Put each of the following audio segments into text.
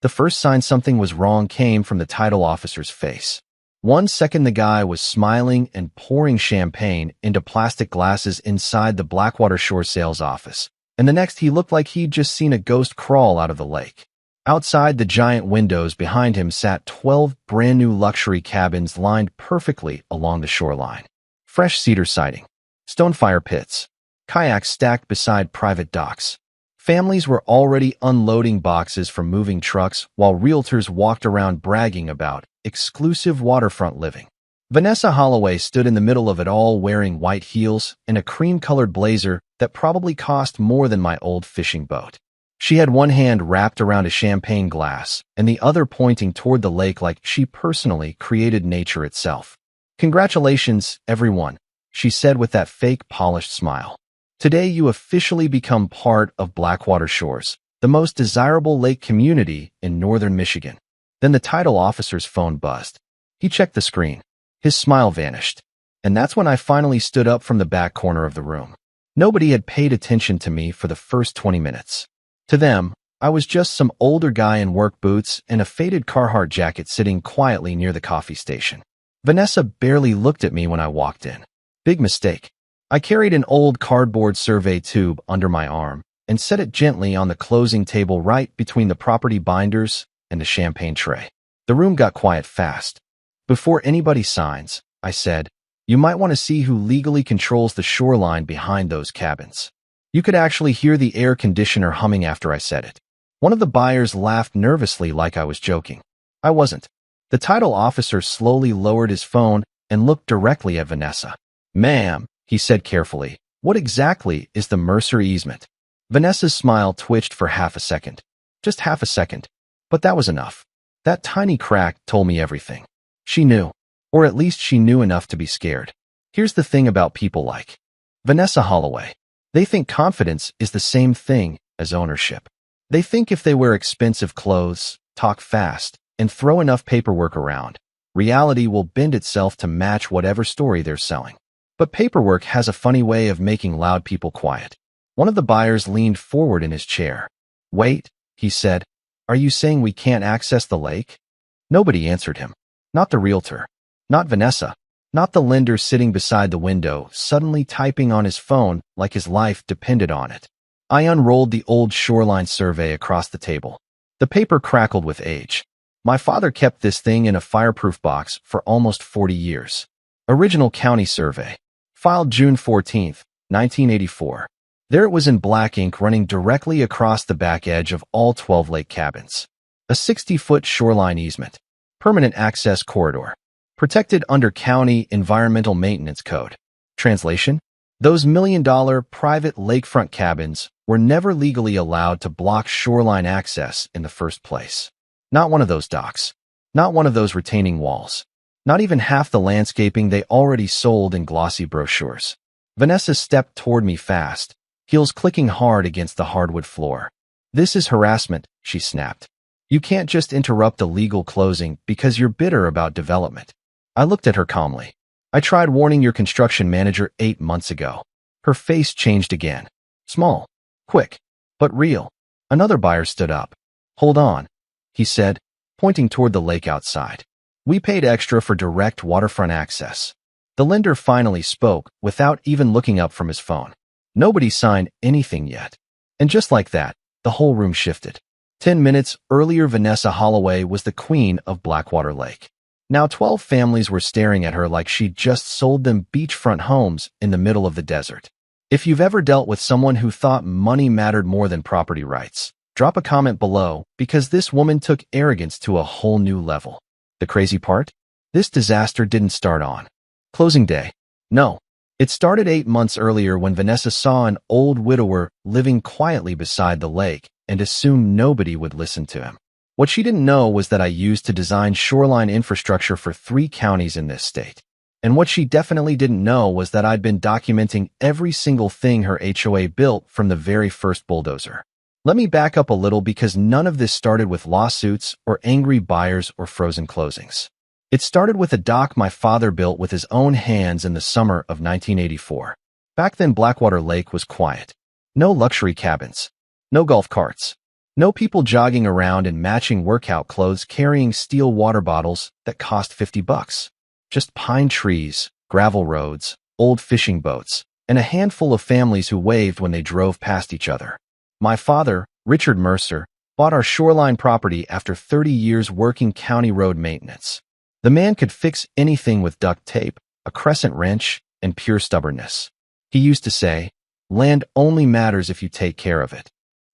The first sign something was wrong came from the title officer's face. 1 second the guy was smiling and pouring champagne into plastic glasses inside the Blackwater Shore sales office, and the next he looked like he'd just seen a ghost crawl out of the lake. Outside the giant windows behind him sat 12 brand-new luxury cabins lined perfectly along the shoreline. Fresh cedar siding, stone fire pits, kayaks stacked beside private docks. Families were already unloading boxes from moving trucks while realtors walked around bragging about exclusive waterfront living. Vanessa Holloway stood in the middle of it all wearing white heels and a cream-colored blazer that probably cost more than my old fishing boat. She had one hand wrapped around a champagne glass and the other pointing toward the lake like she personally created nature itself. "Congratulations, everyone," she said with that fake polished smile. "Today you officially become part of Blackwater Shores, the most desirable lake community in northern Michigan." Then the title officer's phone buzzed. He checked the screen. His smile vanished. And that's when I finally stood up from the back corner of the room. Nobody had paid attention to me for the first 20 minutes. To them, I was just some older guy in work boots and a faded Carhartt jacket sitting quietly near the coffee station. Vanessa barely looked at me when I walked in. Big mistake. I carried an old cardboard survey tube under my arm and set it gently on the closing table right between the property binders and the champagne tray. The room got quiet fast. "Before anybody signs," I said, "you might want to see who legally controls the shoreline behind those cabins." You could actually hear the air conditioner humming after I said it. One of the buyers laughed nervously like I was joking. I wasn't. The title officer slowly lowered his phone and looked directly at Vanessa. "Ma'am," he said carefully, "what exactly is the Mercer easement?" Vanessa's smile twitched for half a second. Just half a second. But that was enough. That tiny crack told me everything. She knew. Or at least she knew enough to be scared. Here's the thing about people like Vanessa Holloway. They think confidence is the same thing as ownership. They think if they wear expensive clothes, talk fast, and throw enough paperwork around, reality will bend itself to match whatever story they're selling. But paperwork has a funny way of making loud people quiet. One of the buyers leaned forward in his chair. "Wait," he said, "are you saying we can't access the lake?" Nobody answered him. Not the realtor. Not Vanessa. Not the lender sitting beside the window, suddenly typing on his phone like his life depended on it. I unrolled the old shoreline survey across the table. The paper crackled with age. My father kept this thing in a fireproof box for almost 40 years. Original county survey. Filed June 14, 1984. There it was in black ink running directly across the back edge of all 12 lake cabins. A 60-foot shoreline easement. Permanent access corridor. Protected under County Environmental Maintenance Code. Translation? Those million-dollar private lakefront cabins were never legally allowed to block shoreline access in the first place. Not one of those docks. Not one of those retaining walls. Not even half the landscaping they already sold in glossy brochures. Vanessa stepped toward me fast, heels clicking hard against the hardwood floor. "This is harassment," she snapped. "You can't just interrupt a legal closing because you're bitter about development." I looked at her calmly. "I tried warning your construction manager 8 months ago." Her face changed again. Small, quick, but real. Another buyer stood up. "Hold on," he said, pointing toward the lake outside. "We paid extra for direct waterfront access." The lender finally spoke without even looking up from his phone. Nobody signed anything yet. And just like that, the whole room shifted. 10 minutes earlier, Vanessa Holloway was the queen of Blackwater Lake. Now 12 families were staring at her like she'd just sold them beachfront homes in the middle of the desert. If you've ever dealt with someone who thought money mattered more than property rights, drop a comment below because this woman took arrogance to a whole new level. The crazy part? This disaster didn't start on closing day. No. It started 8 months earlier when Vanessa saw an old widower living quietly beside the lake and assumed nobody would listen to him. What she didn't know was that I used to design shoreline infrastructure for 3 counties in this state. And what she definitely didn't know was that I'd been documenting every single thing her HOA built from the very first bulldozer. Let me back up a little because none of this started with lawsuits or angry buyers or frozen closings. It started with a dock my father built with his own hands in the summer of 1984. Back then, Blackwater Lake was quiet. No luxury cabins. No golf carts. No people jogging around in matching workout clothes carrying steel water bottles that cost $50. Just pine trees, gravel roads, old fishing boats, and a handful of families who waved when they drove past each other. My father, Richard Mercer, bought our shoreline property after 30 years working county road maintenance. The man could fix anything with duct tape, a crescent wrench, and pure stubbornness. He used to say, "Land only matters if you take care of it."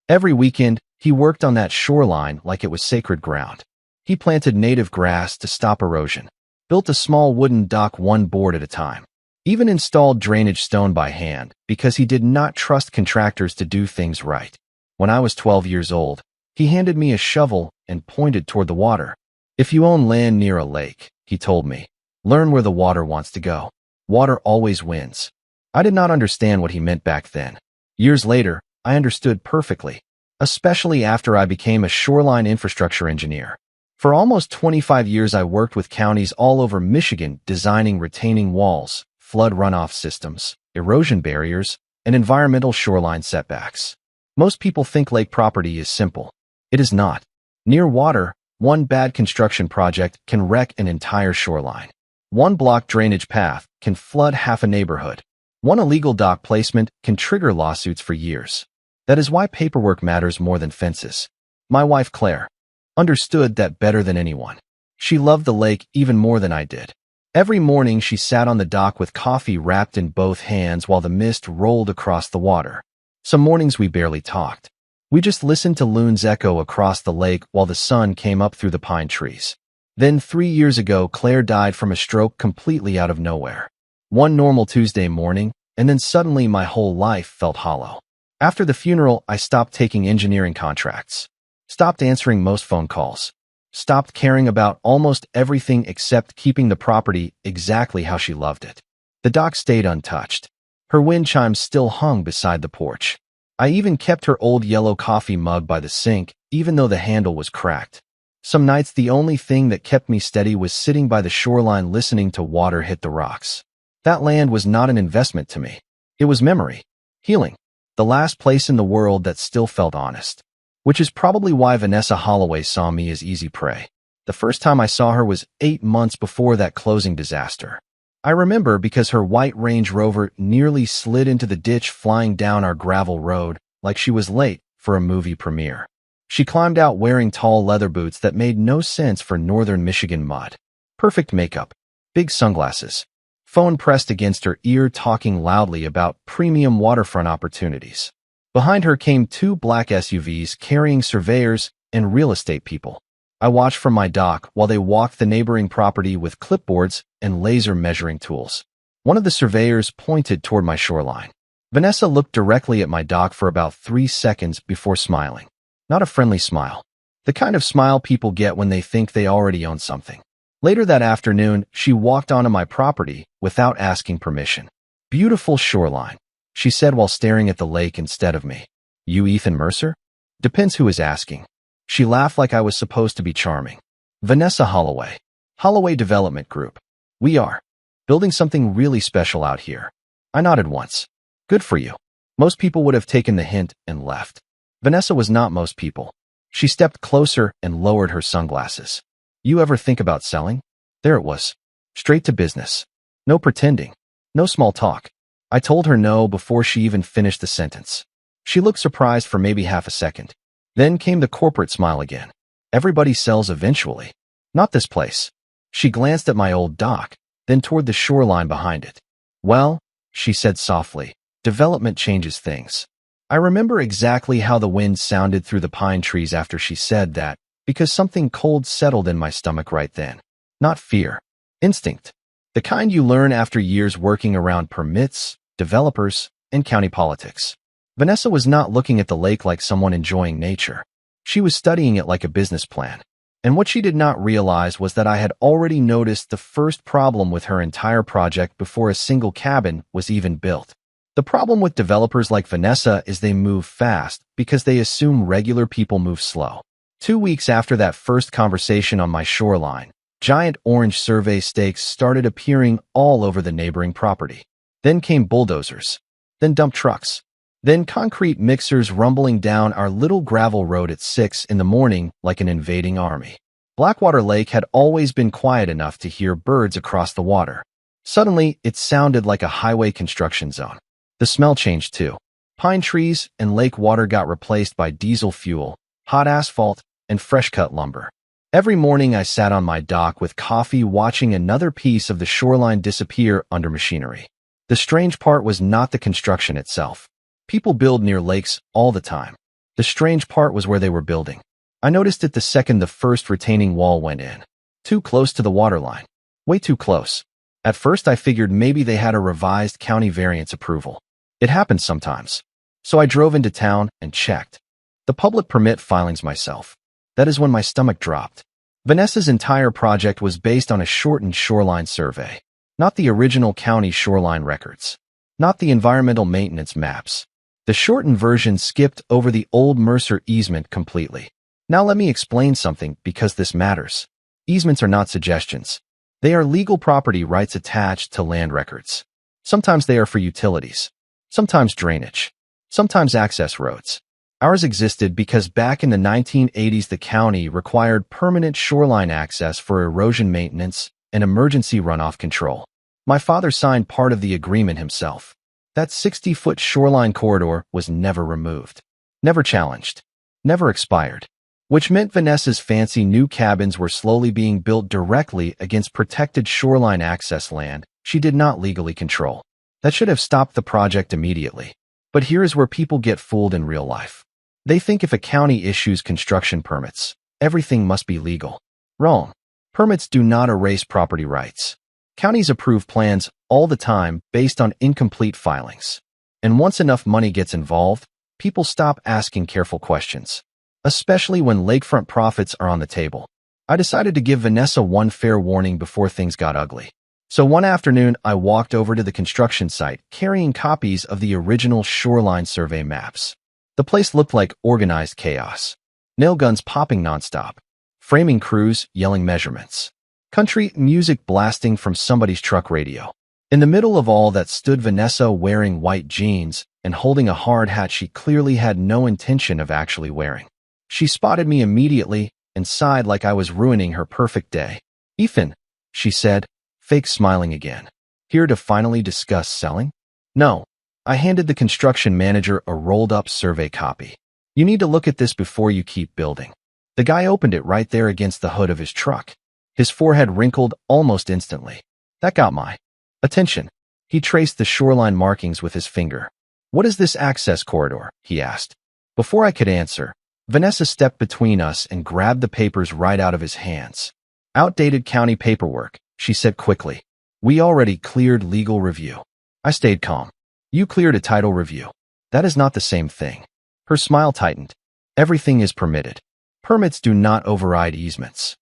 Every weekend, he worked on that shoreline like it was sacred ground. He planted native grass to stop erosion, built a small wooden dock one board at a time, even installed drainage stone by hand because he did not trust contractors to do things right. When I was 12 years old, he handed me a shovel and pointed toward the water. "If you own land near a lake," he told me, "learn where the water wants to go. Water always wins." I did not understand what he meant back then. Years later, I understood perfectly, especially after I became a shoreline infrastructure engineer. For almost 25 years, I worked with counties all over Michigan designing retaining walls, flood runoff systems, erosion barriers, and environmental shoreline setbacks. Most people think lake property is simple. It is not. Near water, one bad construction project can wreck an entire shoreline. One blocked drainage path can flood half a neighborhood. One illegal dock placement can trigger lawsuits for years. That is why paperwork matters more than fences. My wife, Claire, understood that better than anyone. She loved the lake even more than I did. Every morning she sat on the dock with coffee wrapped in both hands while the mist rolled across the water. Some mornings we barely talked. We just listened to loons echo across the lake while the sun came up through the pine trees. Then 3 years ago, Claire died from a stroke completely out of nowhere. One normal Tuesday morning, and then suddenly my whole life felt hollow. After the funeral, I stopped taking engineering contracts, stopped answering most phone calls, stopped caring about almost everything except keeping the property exactly how she loved it. The dock stayed untouched. Her wind chimes still hung beside the porch. I even kept her old yellow coffee mug by the sink, even though the handle was cracked. Some nights the only thing that kept me steady was sitting by the shoreline listening to water hit the rocks. That land was not an investment to me. It was memory, healing, the last place in the world that still felt honest. Which is probably why Vanessa Holloway saw me as easy prey. The first time I saw her was 8 months before that closing disaster. I remember because her white Range Rover nearly slid into the ditch flying down our gravel road like she was late for a movie premiere. She climbed out wearing tall leather boots that made no sense for northern Michigan mud. Perfect makeup, big sunglasses, phone pressed against her ear talking loudly about premium waterfront opportunities. Behind her came 2 black SUVs carrying surveyors and real estate people. I watched from my dock while they walked the neighboring property with clipboards and laser measuring tools. One of the surveyors pointed toward my shoreline. Vanessa looked directly at my dock for about 3 seconds before smiling. Not a friendly smile. The kind of smile people get when they think they already own something. Later that afternoon, she walked onto my property without asking permission. "Beautiful shoreline," she said while staring at the lake instead of me. "You Ethan Mercer?" "Depends who is asking." She laughed like I was supposed to be charming. "Vanessa Holloway. Holloway Development Group. We are building something really special out here." I nodded once. "Good for you." Most people would have taken the hint and left. Vanessa was not most people. She stepped closer and lowered her sunglasses. "You ever think about selling?" There it was. Straight to business. No pretending. No small talk. I told her no before she even finished the sentence. She looked surprised for maybe half a second. Then came the corporate smile again. "Everybody sells eventually. Not this place." She glanced at my old dock, then toward the shoreline behind it. "Well," she said softly, "development changes things." I remember exactly how the wind sounded through the pine trees after she said that, because something cold settled in my stomach right then. Not fear. Instinct. The kind you learn after years working around permits, developers, and county politics. Vanessa was not looking at the lake like someone enjoying nature. She was studying it like a business plan. And what she did not realize was that I had already noticed the first problem with her entire project before a single cabin was even built. The problem with developers like Vanessa is they move fast because they assume regular people move slow. 2 weeks after that first conversation on my shoreline, giant orange survey stakes started appearing all over the neighboring property. Then came bulldozers. Then dump trucks. Then concrete mixers rumbling down our little gravel road at 6 in the morning like an invading army. Blackwater Lake had always been quiet enough to hear birds across the water. Suddenly, it sounded like a highway construction zone. The smell changed too. Pine trees and lake water got replaced by diesel fuel, hot asphalt, and fresh-cut lumber. Every morning I sat on my dock with coffee watching another piece of the shoreline disappear under machinery. The strange part was not the construction itself. People build near lakes all the time. The strange part was where they were building. I noticed it the second the first retaining wall went in. Too close to the waterline. Way too close. At first I figured maybe they had a revised county variance approval. It happens sometimes. So I drove into town and checked the public permit filings myself. That is when my stomach dropped. Vanessa's entire project was based on a shortened shoreline survey, not the original county shoreline records, not the environmental maintenance maps. The shortened version skipped over the old Mercer easement completely. Now let me explain something because this matters. Easements are not suggestions. They are legal property rights attached to land records. Sometimes they are for utilities, sometimes drainage, sometimes access roads. Ours existed because back in the 1980s the county required permanent shoreline access for erosion maintenance and emergency runoff control. My father signed part of the agreement himself. That 60-foot shoreline corridor was never removed, never challenged, never expired, which meant Vanessa's fancy new cabins were slowly being built directly against protected shoreline access land she did not legally control. That should have stopped the project immediately. But here is where people get fooled in real life. They think if a county issues construction permits, everything must be legal. Wrong. Permits do not erase property rights. Counties approve plans all the time based on incomplete filings. And once enough money gets involved, people stop asking careful questions, especially when lakefront profits are on the table. I decided to give Vanessa one fair warning before things got ugly. So one afternoon, I walked over to the construction site carrying copies of the original shoreline survey maps. The place looked like organized chaos. Nail guns popping nonstop. Framing crews yelling measurements. Country music blasting from somebody's truck radio. In the middle of all that stood Vanessa wearing white jeans and holding a hard hat she clearly had no intention of actually wearing. She spotted me immediately and sighed like I was ruining her perfect day. "Ethan," she said, fake smiling again. "Here to finally discuss selling?" "No." I handed the construction manager a rolled-up survey copy. "You need to look at this before you keep building." The guy opened it right there against the hood of his truck. His forehead wrinkled almost instantly. That got my attention. He traced the shoreline markings with his finger. "What is this access corridor?" he asked. Before I could answer, Vanessa stepped between us and grabbed the papers right out of his hands. "Outdated county paperwork," she said quickly. "We already cleared legal review." I stayed calm. "You cleared a title review. That is not the same thing." Her smile tightened. "Everything is permitted. Permits do not override easements."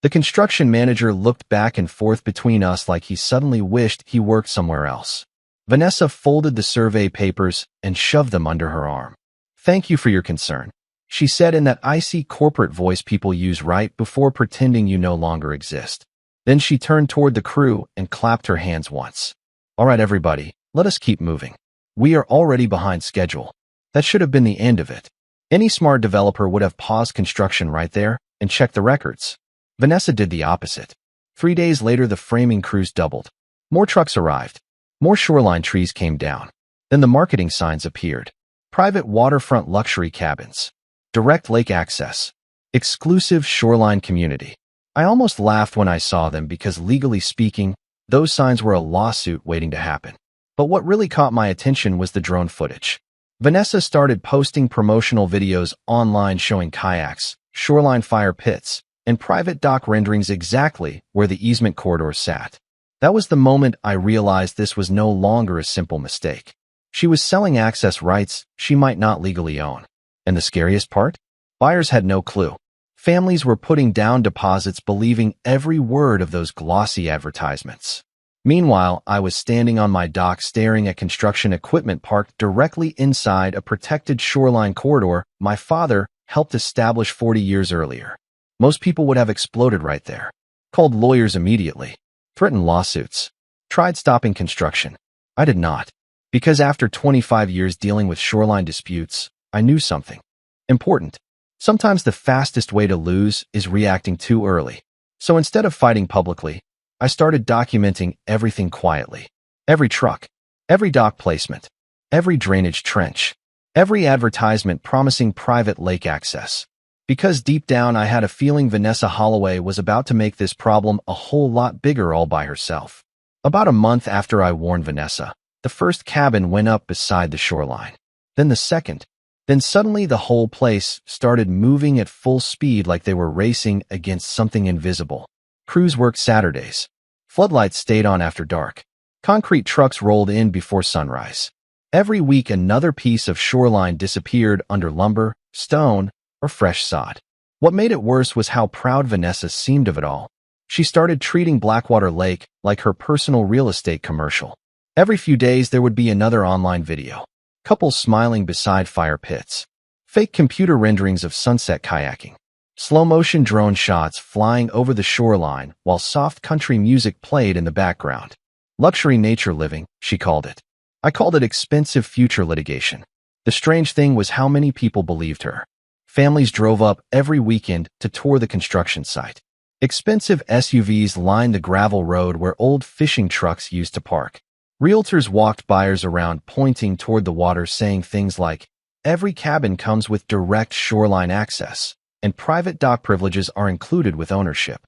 The construction manager looked back and forth between us like he suddenly wished he worked somewhere else. Vanessa folded the survey papers and shoved them under her arm. "Thank you for your concern," she said in that icy corporate voice people use right before pretending you no longer exist. Then she turned toward the crew and clapped her hands once. "All right, everybody. Let us keep moving. We are already behind schedule." That should have been the end of it. Any smart developer would have paused construction right there and checked the records. Vanessa did the opposite. 3 days later, the framing crews doubled. More trucks arrived. More shoreline trees came down. Then the marketing signs appeared. Private waterfront luxury cabins. Direct lake access. Exclusive shoreline community. I almost laughed when I saw them because legally speaking, those signs were a lawsuit waiting to happen. But what really caught my attention was the drone footage. Vanessa started posting promotional videos online showing kayaks, shoreline fire pits, and private dock renderings exactly where the easement corridor sat. That was the moment I realized this was no longer a simple mistake. She was selling access rights she might not legally own. And the scariest part? Buyers had no clue. Families were putting down deposits believing every word of those glossy advertisements. Meanwhile, I was standing on my dock staring at construction equipment parked directly inside a protected shoreline corridor my father helped establish 40 years earlier. Most people would have exploded right there. Called lawyers immediately. Threatened lawsuits. Tried stopping construction. I did not. Because after 25 years dealing with shoreline disputes, I knew something important. Sometimes the fastest way to lose is reacting too early. So instead of fighting publicly, I started documenting everything quietly. Every truck, every dock placement, every drainage trench, every advertisement promising private lake access. Because deep down I had a feeling Vanessa Holloway was about to make this problem a whole lot bigger all by herself. About a month after I warned Vanessa, the first cabin went up beside the shoreline. Then the second. Then suddenly the whole place started moving at full speed like they were racing against something invisible. Crews worked Saturdays. Floodlights stayed on after dark. Concrete trucks rolled in before sunrise. Every week another piece of shoreline disappeared under lumber, stone, or fresh sod. What made it worse was how proud Vanessa seemed of it all. She started treating Blackwater Lake like her personal real estate commercial. Every few days there would be another online video. Couples smiling beside fire pits. Fake computer renderings of sunset kayaking. Slow-motion drone shots flying over the shoreline while soft country music played in the background. Luxury nature living, she called it. I called it expensive future litigation. The strange thing was how many people believed her. Families drove up every weekend to tour the construction site. Expensive SUVs lined the gravel road where old fishing trucks used to park. Realtors walked buyers around pointing toward the water saying things like, "Every cabin comes with direct shoreline access, and private dock privileges are included with ownership."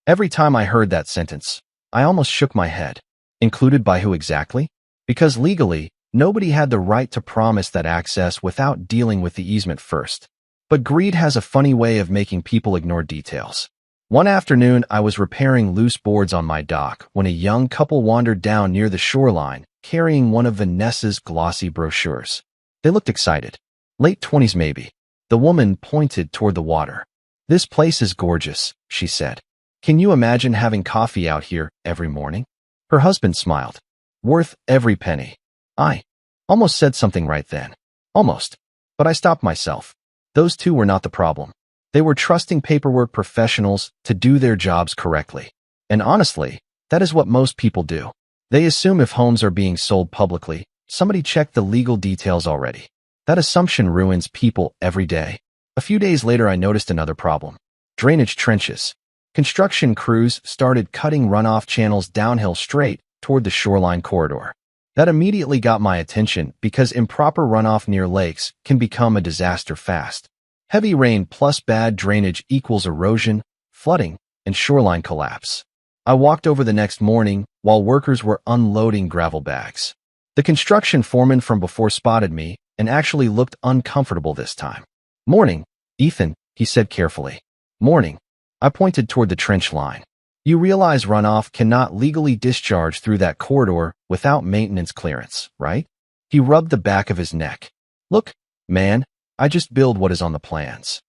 Every time I heard that sentence, I almost shook my head. Included by who exactly? Because legally, nobody had the right to promise that access without dealing with the easement first. But greed has a funny way of making people ignore details. One afternoon, I was repairing loose boards on my dock when a young couple wandered down near the shoreline, carrying one of Vanessa's glossy brochures. They looked excited. Late 20s maybe. The woman pointed toward the water. "This place is gorgeous," she said. "Can you imagine having coffee out here every morning?" Her husband smiled. "Worth every penny." I almost said something right then. Almost. But I stopped myself. Those two were not the problem. They were trusting paperwork professionals to do their jobs correctly. And honestly, that is what most people do. They assume if homes are being sold publicly, somebody checked the legal details already. That assumption ruins people every day. A few days later, I noticed another problem. Drainage trenches. Construction crews started cutting runoff channels downhill straight toward the shoreline corridor. That immediately got my attention because improper runoff near lakes can become a disaster fast. Heavy rain plus bad drainage equals erosion, flooding, and shoreline collapse. I walked over the next morning while workers were unloading gravel bags. The construction foreman from before spotted me and actually looked uncomfortable this time. "Morning, Ethan," he said carefully. "Morning." I pointed toward the trench line. "You realize runoff cannot legally discharge through that corridor without maintenance clearance, right?" He rubbed the back of his neck. "Look, man, I just build what is on the plans."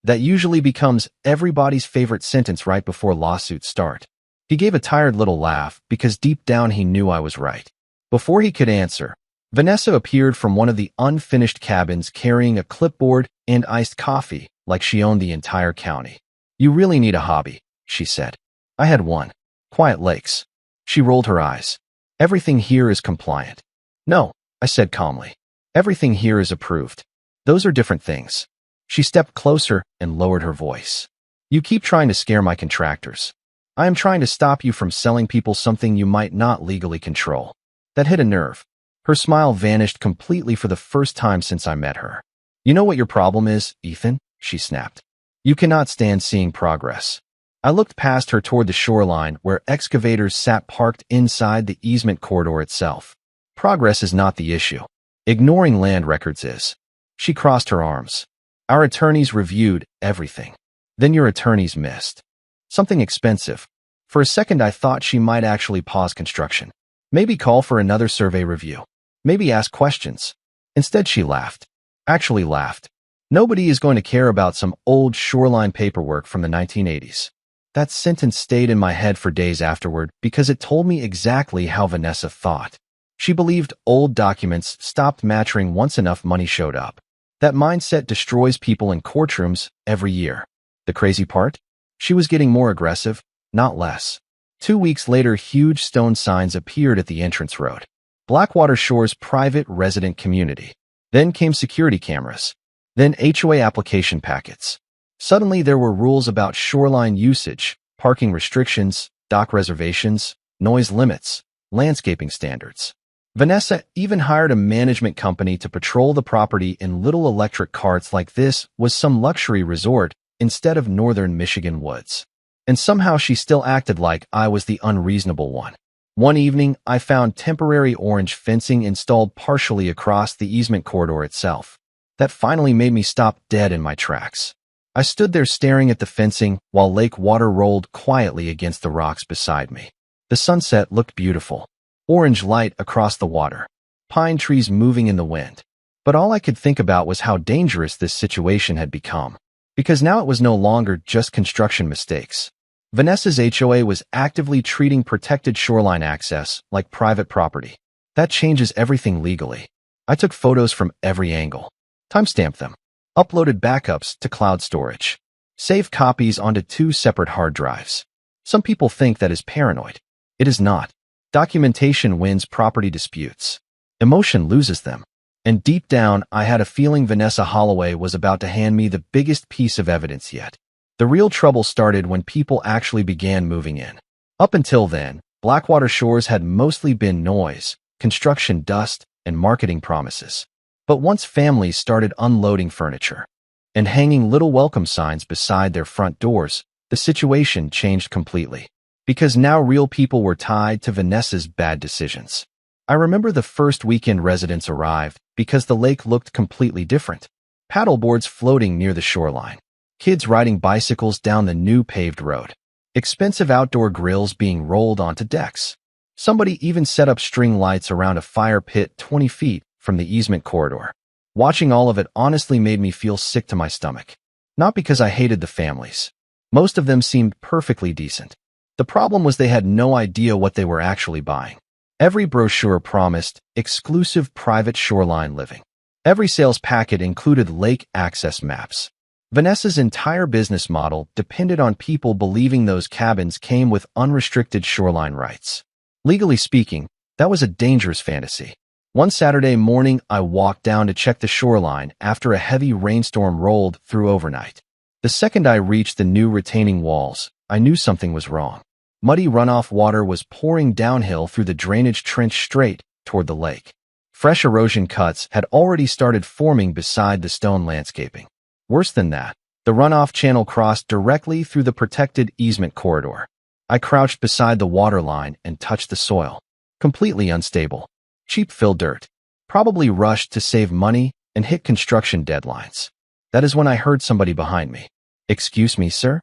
That usually becomes everybody's favorite sentence right before lawsuits start. He gave a tired little laugh because deep down he knew I was right. Before he could answer, Vanessa appeared from one of the unfinished cabins carrying a clipboard and iced coffee like she owned the entire county. "You really need a hobby," she said. I had one. Quiet lakes. She rolled her eyes. "Everything here is compliant." "No," I said calmly. "Everything here is approved. Those are different things." She stepped closer and lowered her voice. "You keep trying to scare my contractors. I am trying to stop you from selling people something you might not legally control." That hit a nerve. Her smile vanished completely for the first time since I met her. "You know what your problem is, Ethan?" she snapped. "You cannot stand seeing progress." I looked past her toward the shoreline where excavators sat parked inside the easement corridor itself. Progress is not the issue. Ignoring land records is. She crossed her arms. "Our attorneys reviewed everything. Then your attorneys missed something expensive." For a second I thought she might actually pause construction. Maybe call for another survey review. Maybe ask questions. Instead she laughed. Actually laughed. "Nobody is going to care about some old shoreline paperwork from the 1980s. That sentence stayed in my head for days afterward because it told me exactly how Vanessa thought. She believed old documents stopped mattering once enough money showed up. That mindset destroys people in courtrooms every year. The crazy part? She was getting more aggressive, not less. 2 weeks later, huge stone signs appeared at the entrance road. Blackwater Shore's private resident community. Then came security cameras. Then HOA application packets. Suddenly there were rules about shoreline usage, parking restrictions, dock reservations, noise limits, landscaping standards. Vanessa even hired a management company to patrol the property in little electric carts like this was some luxury resort instead of northern Michigan woods. And somehow she still acted like I was the unreasonable one. One evening, I found temporary orange fencing installed partially across the easement corridor itself. That finally made me stop dead in my tracks. I stood there staring at the fencing while lake water rolled quietly against the rocks beside me. The sunset looked beautiful. Orange light across the water. Pine trees moving in the wind. But all I could think about was how dangerous this situation had become. Because now it was no longer just construction mistakes. Vanessa's HOA was actively treating protected shoreline access like private property. That changes everything legally. I took photos from every angle. Timestamped them. Uploaded backups to cloud storage. Saved copies onto 2 separate hard drives. Some people think that is paranoid. It is not. Documentation wins property disputes. Emotion loses them. And deep down, I had a feeling Vanessa Holloway was about to hand me the biggest piece of evidence yet. The real trouble started when people actually began moving in. Up until then, Blackwater Shores had mostly been noise, construction dust, and marketing promises. But once families started unloading furniture and hanging little welcome signs beside their front doors, the situation changed completely. Because now real people were tied to Vanessa's bad decisions. I remember the first weekend residents arrived because the lake looked completely different. Paddleboards floating near the shoreline. Kids riding bicycles down the new paved road. Expensive outdoor grills being rolled onto decks. Somebody even set up string lights around a fire pit 20 feet from the easement corridor. Watching all of it honestly made me feel sick to my stomach. Not because I hated the families. Most of them seemed perfectly decent. The problem was they had no idea what they were actually buying. Every brochure promised exclusive private shoreline living. Every sales packet included lake access maps. Vanessa's entire business model depended on people believing those cabins came with unrestricted shoreline rights. Legally speaking, that was a dangerous fantasy. One Saturday morning, I walked down to check the shoreline after a heavy rainstorm rolled through overnight. The second I reached the new retaining walls, I knew something was wrong. Muddy runoff water was pouring downhill through the drainage trench straight toward the lake. Fresh erosion cuts had already started forming beside the stone landscaping. Worse than that, the runoff channel crossed directly through the protected easement corridor. I crouched beside the water line and touched the soil. Completely unstable. Cheap fill dirt. Probably rushed to save money and hit construction deadlines. That is when I heard somebody behind me. "Excuse me, sir?"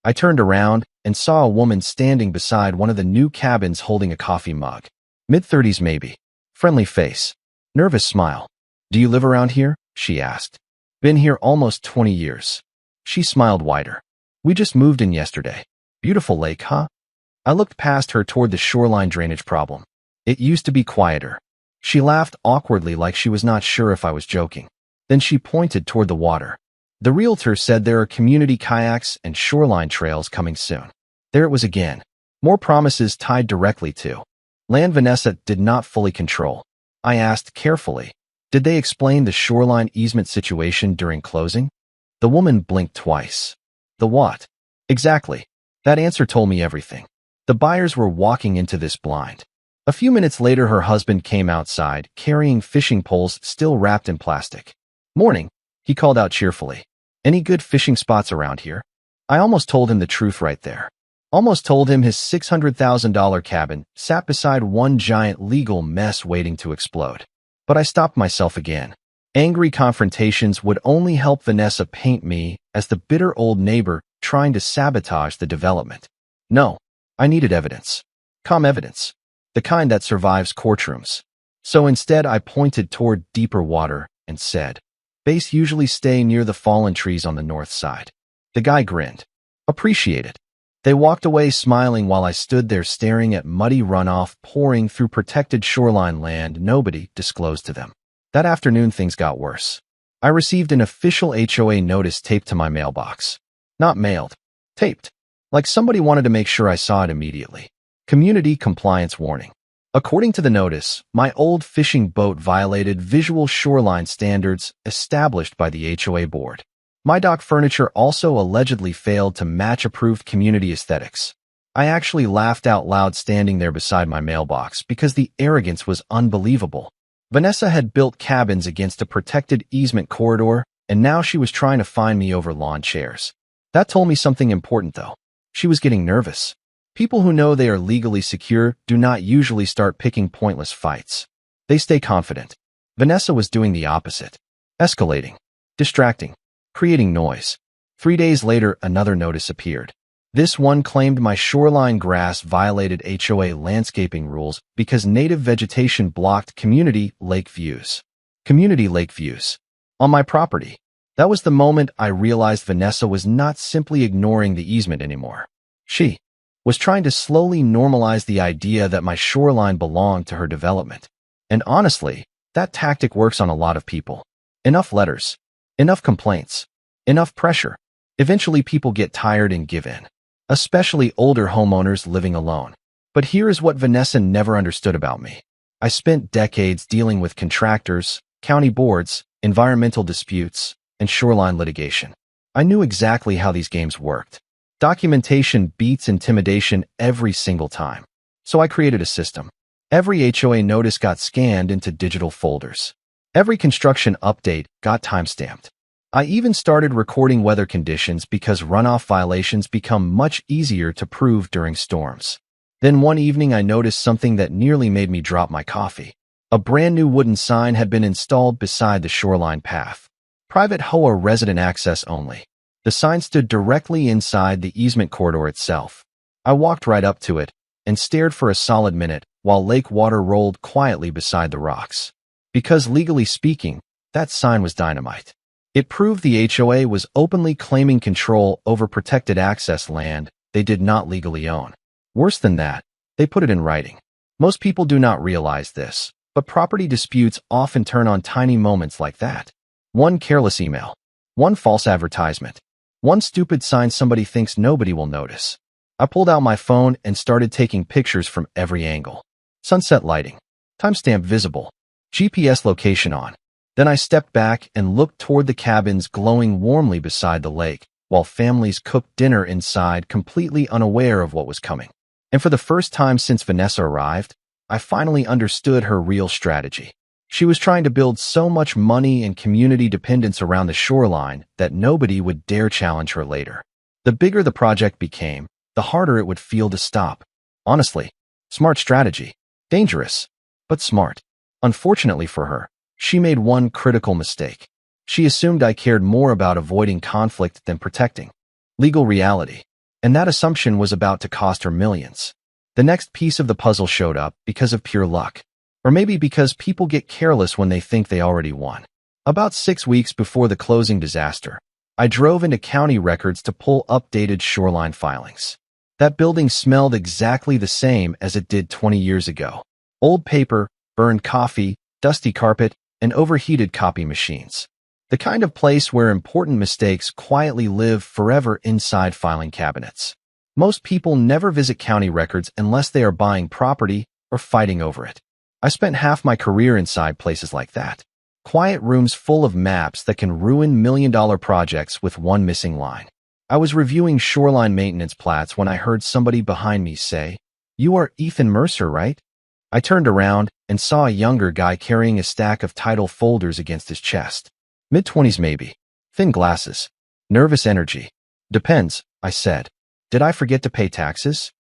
I turned around and saw a woman standing beside one of the new cabins holding a coffee mug. Mid-30s maybe. Friendly face. Nervous smile. "Do you live around here?" she asked. "Been here almost 20 years. She smiled wider. "We just moved in yesterday. Beautiful lake, huh?" I looked past her toward the shoreline drainage problem. It used to be quieter. She laughed awkwardly like she was not sure if I was joking. Then she pointed toward the water. The realtor said there are community kayaks and shoreline trails coming soon. There it was again. More promises tied directly to land Vanessa did not fully control. I asked carefully, "Did they explain the shoreline easement situation during closing?" The woman blinked twice. "The what?" "Exactly." That answer told me everything. The buyers were walking into this blind. A few minutes later, her husband came outside, carrying fishing poles still wrapped in plastic. "Morning," he called out cheerfully. "Any good fishing spots around here?" I almost told him the truth right there. Almost told him his $600,000 cabin sat beside one giant legal mess waiting to explode. But I stopped myself again. Angry confrontations would only help Vanessa paint me as the bitter old neighbor trying to sabotage the development. No, I needed evidence. Calm evidence. The kind that survives courtrooms. So instead, I pointed toward deeper water and said, "Base usually stay near the fallen trees on the north side." The guy grinned. "Appreciate it." They walked away smiling while I stood there staring at muddy runoff pouring through protected shoreline land nobody disclosed to them. That afternoon, things got worse. I received an official HOA notice taped to my mailbox. Not mailed. Taped. Like somebody wanted to make sure I saw it immediately. Community compliance warning. According to the notice, my old fishing boat violated visual shoreline standards established by the HOA board. My dock furniture also allegedly failed to match approved community aesthetics. I actually laughed out loud standing there beside my mailbox because the arrogance was unbelievable. Vanessa had built cabins against a protected easement corridor, and now she was trying to find me over lawn chairs. That told me something important, though. She was getting nervous. People who know they are legally secure do not usually start picking pointless fights. They stay confident. Vanessa was doing the opposite. Escalating. Distracting. Creating noise. 3 days later, another notice appeared. This one claimed my shoreline grass violated HOA landscaping rules because native vegetation blocked community lake views. Community lake views. On my property. That was the moment I realized Vanessa was not simply ignoring the easement anymore. She was trying to slowly normalize the idea that my shoreline belonged to her development. And honestly, that tactic works on a lot of people. Enough letters. Enough complaints. Enough pressure. Eventually people get tired and give in. Especially older homeowners living alone. But here is what Vanessa never understood about me. I spent decades dealing with contractors, county boards, environmental disputes, and shoreline litigation. I knew exactly how these games worked. Documentation beats intimidation every single time. So I created a system. Every HOA notice got scanned into digital folders. Every construction update got timestamped. I even started recording weather conditions because runoff violations become much easier to prove during storms. Then one evening I noticed something that nearly made me drop my coffee. A brand new wooden sign had been installed beside the shoreline path. Private HOA resident access only. The sign stood directly inside the easement corridor itself. I walked right up to it and stared for a solid minute while lake water rolled quietly beside the rocks. Because legally speaking, that sign was dynamite. It proved the HOA was openly claiming control over protected access land they did not legally own. Worse than that, they put it in writing. Most people do not realize this, but property disputes often turn on tiny moments like that. One careless email. One false advertisement. One stupid sign somebody thinks nobody will notice. I pulled out my phone and started taking pictures from every angle. Sunset lighting. Timestamp visible. GPS location on. Then I stepped back and looked toward the cabins glowing warmly beside the lake, while families cooked dinner inside completely unaware of what was coming. And for the first time since Vanessa arrived, I finally understood her real strategy. She was trying to build so much money and community dependence around the shoreline that nobody would dare challenge her later. The bigger the project became, the harder it would feel to stop. Honestly, smart strategy. Dangerous, but smart. Unfortunately for her, she made one critical mistake. She assumed I cared more about avoiding conflict than protecting legal reality, and that assumption was about to cost her millions. The next piece of the puzzle showed up because of pure luck, or maybe because people get careless when they think they already won. About 6 weeks before the closing disaster, I drove into county records to pull updated shoreline filings. That building smelled exactly the same as it did 20 years ago. Old paper, burned coffee, dusty carpet, and overheated copy machines. The kind of place where important mistakes quietly live forever inside filing cabinets. Most people never visit county records unless they are buying property or fighting over it. I spent half my career inside places like that. Quiet rooms full of maps that can ruin million-dollar projects with one missing line. I was reviewing shoreline maintenance plats when I heard somebody behind me say, "You are Ethan Mercer, right?" I turned around and saw a younger guy carrying a stack of title folders against his chest. Mid-20s maybe. Thin glasses. Nervous energy. "Depends," I said. "Did I forget to pay taxes?"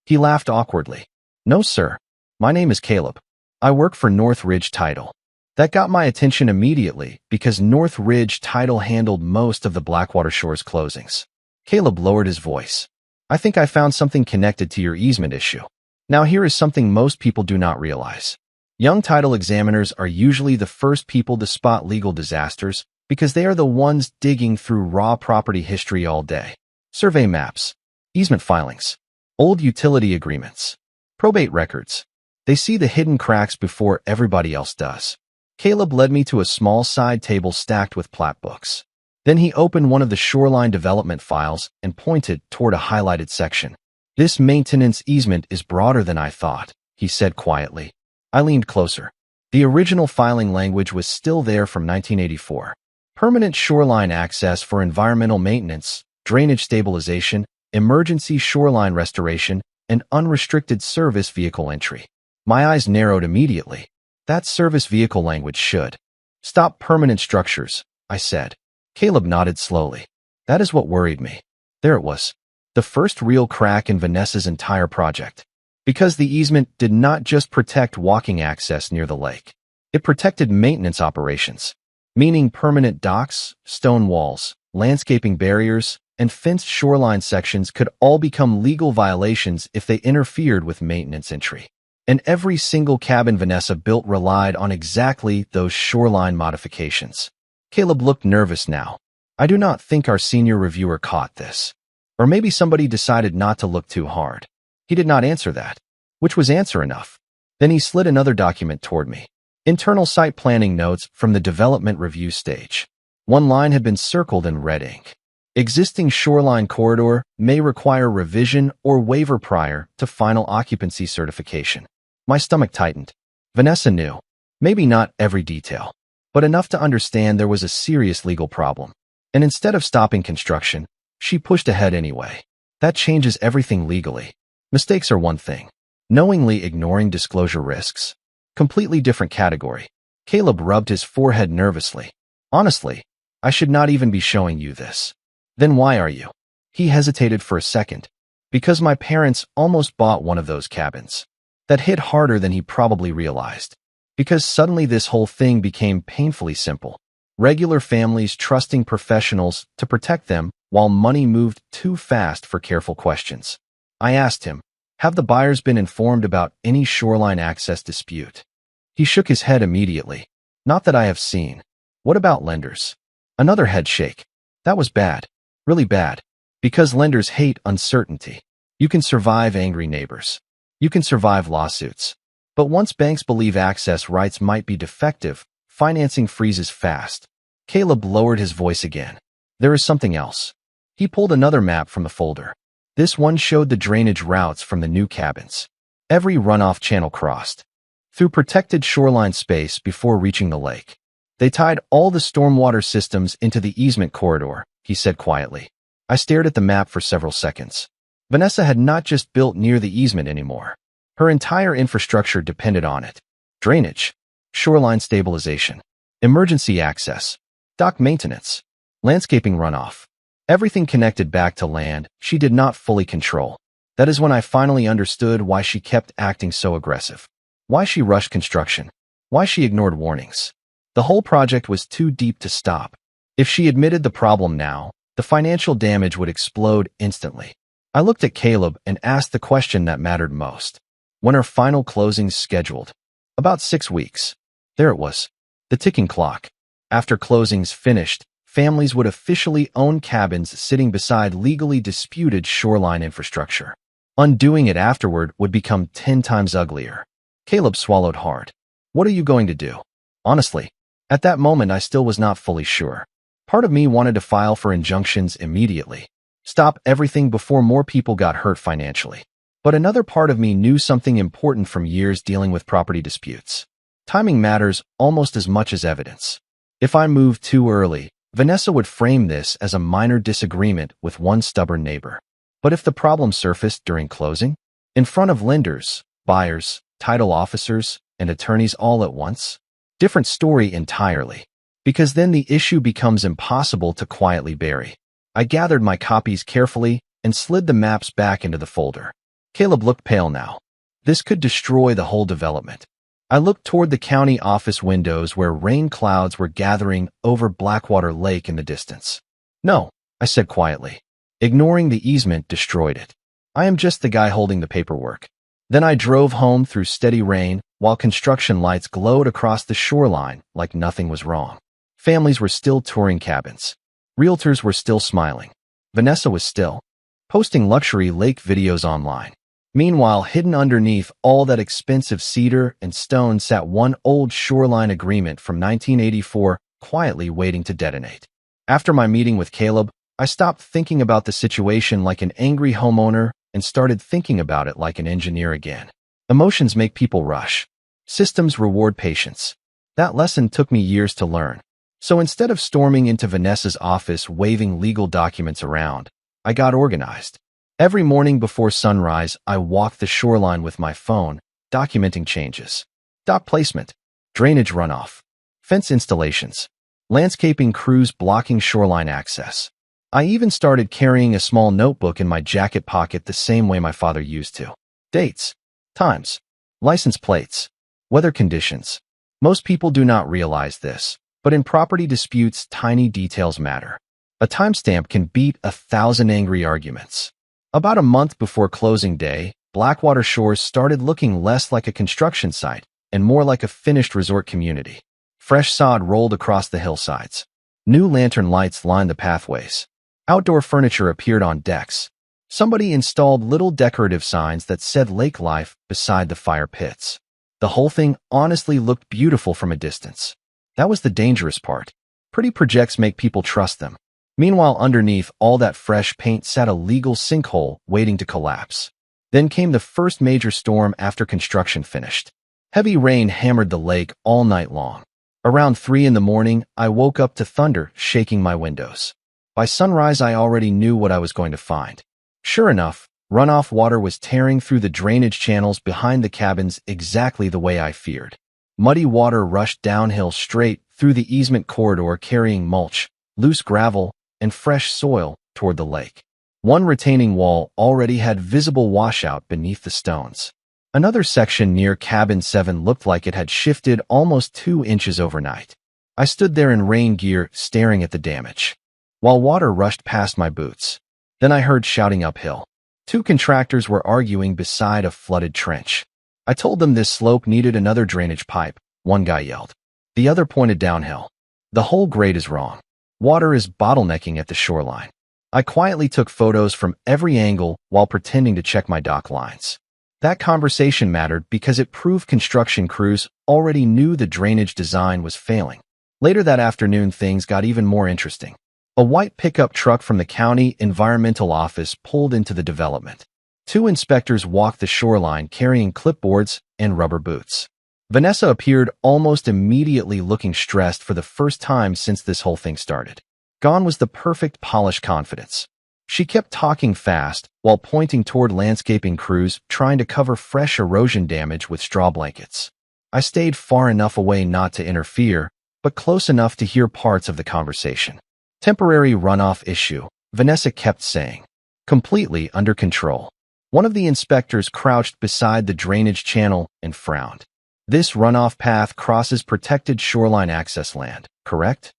He laughed awkwardly. "No, sir. My name is Caleb. I work for North Ridge Title." That got my attention immediately because North Ridge Title handled most of the Blackwater Shore's closings. Caleb lowered his voice. "I think I found something connected to your easement issue. Now here is something most people do not realize. Young title examiners are usually the first people to spot legal disasters because they are the ones digging through raw property history all day. Survey maps, easement filings, old utility agreements, probate records. They see the hidden cracks before everybody else does." Caleb led me to a small side table stacked with plat books. Then he opened one of the shoreline development files and pointed toward a highlighted section. "This maintenance easement is broader than I thought. he said quietly. I leaned closer. The original filing language was still there from 1984. Permanent shoreline access for environmental maintenance, drainage stabilization, emergency shoreline restoration, and unrestricted service vehicle entry. My eyes narrowed immediately. That service vehicle language should stop permanent structures, I said. Caleb nodded slowly. That is what worried me. There it was. The first real crack in Vanessa's entire project. Because the easement did not just protect walking access near the lake. It protected maintenance operations, meaning permanent docks, stone walls, landscaping barriers, and fenced shoreline sections could all become legal violations if they interfered with maintenance entry. And every single cabin Vanessa built relied on exactly those shoreline modifications. Caleb looked nervous now. I do not think our senior reviewer caught this. Or maybe somebody decided not to look too hard. He did not answer that, which was answer enough. Then he slid another document toward me. Internal site planning notes from the development review stage. One line had been circled in red ink. Existing shoreline corridor may require revision or waiver prior to final occupancy certification. My stomach tightened. Vanessa knew. Maybe not every detail, but enough to understand there was a serious legal problem. And instead of stopping construction, she pushed ahead anyway. That changes everything legally. Mistakes are one thing. Knowingly ignoring disclosure risks? Completely different category. Caleb rubbed his forehead nervously. Honestly, I should not even be showing you this. Then why are you? He hesitated for a second. Because my parents almost bought one of those cabins. That hit harder than he probably realized. Because suddenly this whole thing became painfully simple. Regular families trusting professionals to protect them while money moved too fast for careful questions. I asked him, have the buyers been informed about any shoreline access dispute? He shook his head immediately. Not that I have seen. What about lenders? Another head shake. That was bad. Really bad. Because lenders hate uncertainty. You can survive angry neighbors. You can survive lawsuits. But once banks believe access rights might be defective, financing freezes fast. Caleb lowered his voice again. There is something else. He pulled another map from the folder. This one showed the drainage routes from the new cabins. Every runoff channel crossed through protected shoreline space before reaching the lake. They tied all the stormwater systems into the easement corridor, he said quietly. I stared at the map for several seconds. Vanessa had not just built near the easement anymore. Her entire infrastructure depended on it. Drainage, shoreline stabilization, emergency access, dock maintenance, landscaping runoff. Everything connected back to land she did not fully control. That is when I finally understood why she kept acting so aggressive. Why she rushed construction. Why she ignored warnings. The whole project was too deep to stop. If she admitted the problem now, the financial damage would explode instantly. I looked at Caleb and asked the question that mattered most. When are final closings scheduled? About 6 weeks. There it was. The ticking clock. After closings finished, families would officially own cabins sitting beside legally disputed shoreline infrastructure. Undoing it afterward would become 10 times uglier. Caleb swallowed hard. What are you going to do? Honestly, at that moment I still was not fully sure. Part of me wanted to file for injunctions immediately. Stop everything before more people got hurt financially. But another part of me knew something important from years dealing with property disputes. Timing matters almost as much as evidence. If I moved too early, Vanessa would frame this as a minor disagreement with one stubborn neighbor. But if the problem surfaced during closing, in front of lenders, buyers, title officers, and attorneys all at once, different story entirely. Because then the issue becomes impossible to quietly bury. I gathered my copies carefully and slid the maps back into the folder. Caleb looked pale now. This could destroy the whole development. I looked toward the county office windows where rain clouds were gathering over Blackwater Lake in the distance. No, I said quietly. Ignoring the easement destroyed it. I am just the guy holding the paperwork. Then I drove home through steady rain while construction lights glowed across the shoreline like nothing was wrong. Families were still touring cabins. Realtors were still smiling. Vanessa was still posting luxury lake videos online. Meanwhile, hidden underneath all that expensive cedar and stone sat one old shoreline agreement from 1984, quietly waiting to detonate. After my meeting with Caleb, I stopped thinking about the situation like an angry homeowner and started thinking about it like an engineer again. Emotions make people rush. Systems reward patience. That lesson took me years to learn. So instead of storming into Vanessa's office waving legal documents around, I got organized. Every morning before sunrise, I walked the shoreline with my phone, documenting changes. Dock placement, drainage runoff, fence installations, landscaping crews blocking shoreline access. I even started carrying a small notebook in my jacket pocket the same way my father used to. Dates, times, license plates, weather conditions. Most people do not realize this, but in property disputes, tiny details matter. A timestamp can beat 1,000 angry arguments. About a month before closing day, Blackwater Shores started looking less like a construction site and more like a finished resort community. Fresh sod rolled across the hillsides. New lantern lights lined the pathways. Outdoor furniture appeared on decks. Somebody installed little decorative signs that said lake life beside the fire pits. The whole thing honestly looked beautiful from a distance. That was the dangerous part. Pretty projects make people trust them. Meanwhile, underneath all that fresh paint sat a legal sinkhole waiting to collapse. Then came the first major storm after construction finished. Heavy rain hammered the lake all night long. Around 3 in the morning, I woke up to thunder shaking my windows. By sunrise, I already knew what I was going to find. Sure enough, runoff water was tearing through the drainage channels behind the cabins exactly the way I feared. Muddy water rushed downhill straight through the easement corridor carrying mulch, loose gravel, and fresh soil toward the lake. One retaining wall already had visible washout beneath the stones. Another section near cabin 7 looked like it had shifted almost 2 inches overnight. I stood there in rain gear staring at the damage, while water rushed past my boots. Then I heard shouting uphill. 2 contractors were arguing beside a flooded trench. I told them this slope needed another drainage pipe, one guy yelled. The other pointed downhill. The whole grade is wrong. Water is bottlenecking at the shoreline. I quietly took photos from every angle while pretending to check my dock lines. That conversation mattered because it proved construction crews already knew the drainage design was failing. Later that afternoon, things got even more interesting. A white pickup truck from the county environmental office pulled into the development. 2 inspectors walked the shoreline carrying clipboards and rubber boots. Vanessa appeared almost immediately, looking stressed for the first time since this whole thing started. Gone was the perfect polished confidence. She kept talking fast while pointing toward landscaping crews trying to cover fresh erosion damage with straw blankets. I stayed far enough away not to interfere, but close enough to hear parts of the conversation. Temporary runoff issue, Vanessa kept saying. Completely under control. One of the inspectors crouched beside the drainage channel and frowned. This runoff path crosses protected shoreline access land, correct?